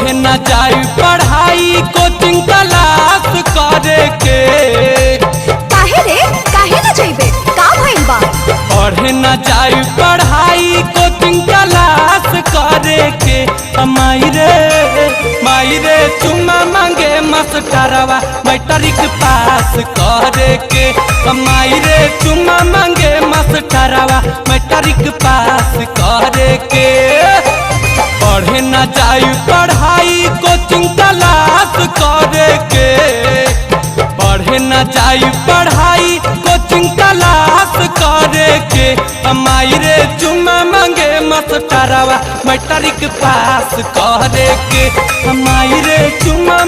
पढ़े न जाई पढ़ाई कोचिंग क्लास करे के। काहे रे काहे न जइबे का भइल बा? पढ़े न जाई पढ़ाई कोचिंग क्लास करे के। माई रे चुम्मा मांगे मास्टरवा मैट्रिक पास करे के। माई रे चुम्मा मांगे मास्टरवा मैट्रिक पास करे के। पढ़े न जाई पढ़ाई कोचिंग क्लास करे के। पढ़े न जाई पढ़ाई कोचिंग क्लास करे के। माई रे चुम्मा मांगे मास्टरवा मैट्रिक पास करे के। माई रे चुम्मा